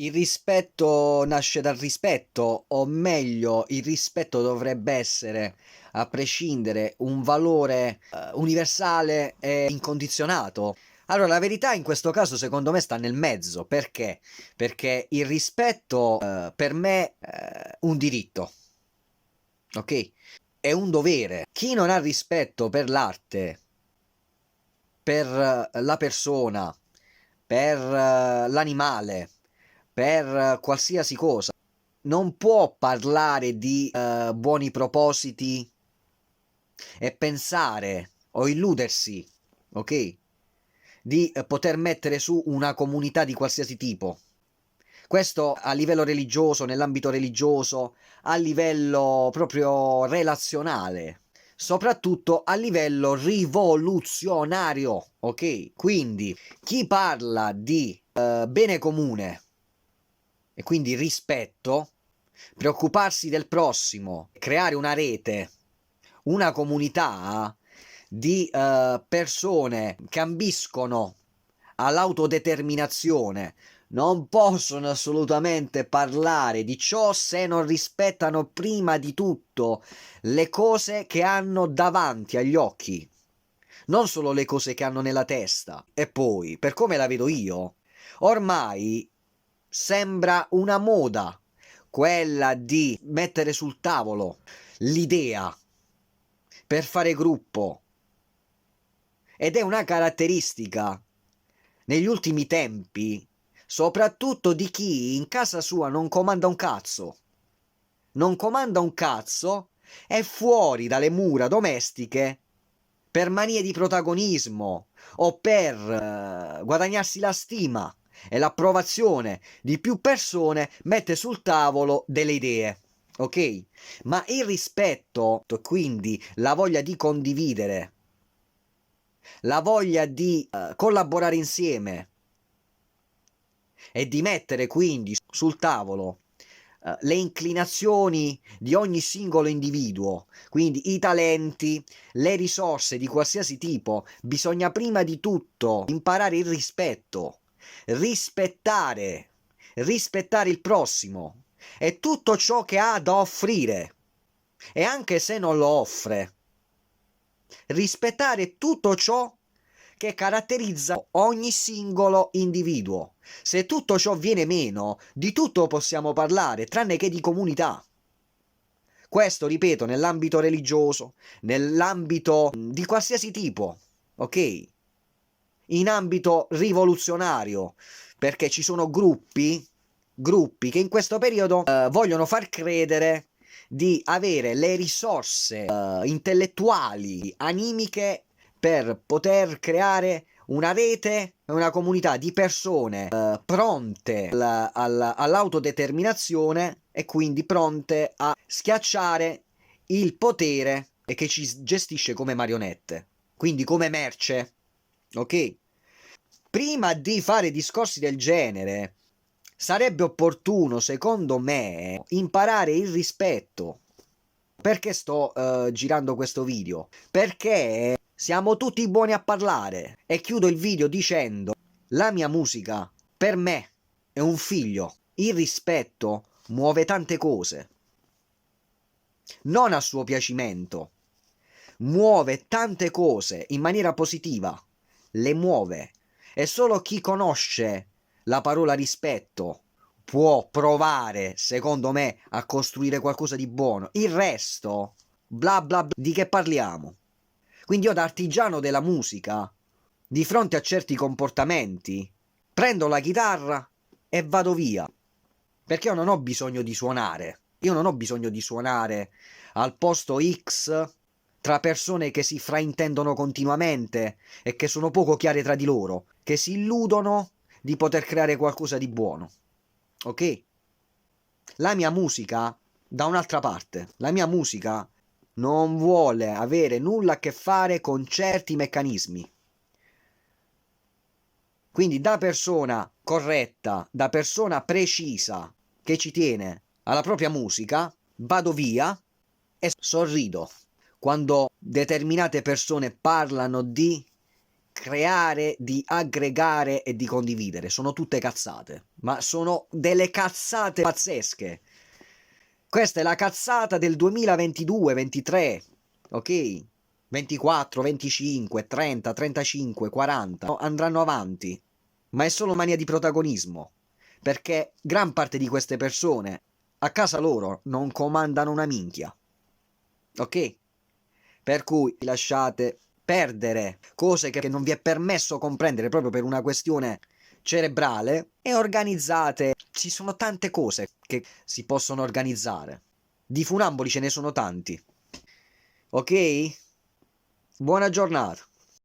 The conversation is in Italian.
Il rispetto nasce dal rispetto, o meglio, il rispetto dovrebbe essere, a prescindere, un valore universale e incondizionato. Allora, la verità in questo caso, secondo me, sta nel mezzo. Perché? Perché il rispetto, per me, è un diritto, ok? È un dovere. Chi non ha rispetto per l'arte, per la persona, per l'animale, per qualsiasi cosa, non può parlare di buoni propositi e pensare o illudersi, ok? Di poter mettere su una comunità di qualsiasi tipo. Questo a livello religioso, nell'ambito religioso, a livello proprio relazionale, soprattutto a livello rivoluzionario, ok? Quindi chi parla di bene comune e quindi rispetto, preoccuparsi del prossimo, creare una rete, una comunità di persone che ambiscono all'autodeterminazione, non possono assolutamente parlare di ciò se non rispettano prima di tutto le cose che hanno davanti agli occhi, non solo le cose che hanno nella testa. E poi, per come la vedo io, ormai sembra una moda quella di mettere sul tavolo l'idea per fare gruppo, ed è una caratteristica negli ultimi tempi, soprattutto di chi in casa sua non comanda un cazzo. Non comanda un cazzo, è fuori dalle mura domestiche per manie di protagonismo o per guadagnarsi la stima e l'approvazione di più persone, mette sul tavolo delle idee. Ok? Ma il rispetto, quindi la voglia di condividere, la voglia di collaborare insieme e di mettere quindi sul tavolo le inclinazioni di ogni singolo individuo, quindi i talenti, le risorse di qualsiasi tipo, bisogna prima di tutto imparare il rispetto, rispettare, rispettare il prossimo e tutto ciò che ha da offrire, e anche se non lo offre, rispettare tutto ciò che caratterizza ogni singolo individuo. Se tutto ciò viene meno, di tutto possiamo parlare, tranne che di comunità. Questo, ripeto, nell'ambito religioso, nell'ambito di qualsiasi tipo, ok? In ambito rivoluzionario, perché ci sono gruppi che in questo periodo vogliono far credere di avere le risorse intellettuali, animiche, per poter creare una rete, una comunità di persone pronte all'autodeterminazione e quindi pronte a schiacciare il potere e che ci gestisce come marionette, quindi come merce, ok? Prima di fare discorsi del genere, sarebbe opportuno, secondo me, imparare il rispetto. Perché sto girando questo video? Perché siamo tutti buoni a parlare. E chiudo il video dicendo: la mia musica, per me, è un figlio. Il rispetto muove tante cose. Non a suo piacimento. Muove tante cose in maniera positiva. Le muove. E solo chi conosce la parola rispetto può provare, secondo me, a costruire qualcosa di buono. Il resto, bla bla bla, di che parliamo? Quindi io, da artigiano della musica, di fronte a certi comportamenti, prendo la chitarra e vado via. Perché io non ho bisogno di suonare. Io non ho bisogno di suonare al posto X tra persone che si fraintendono continuamente e che sono poco chiare tra di loro, che si illudono di poter creare qualcosa di buono. Ok? La mia musica, da un'altra parte, la mia musica non vuole avere nulla a che fare con certi meccanismi. Quindi, da persona corretta, da persona precisa che ci tiene alla propria musica, vado via e sorrido quando determinate persone parlano di creare, di aggregare e di condividere. Sono tutte cazzate, ma sono delle cazzate pazzesche. Questa è la cazzata del 2022-23, ok? 24, 25, 30, 35, 40 andranno avanti, ma è solo mania di protagonismo, perché gran parte di queste persone a casa loro non comandano una minchia, ok? Per cui lasciate perdere cose che non vi è permesso comprendere proprio per una questione cerebrale e organizzate. Ci sono tante cose che si possono organizzare. Di funamboli ce ne sono tanti. Ok? Buona giornata.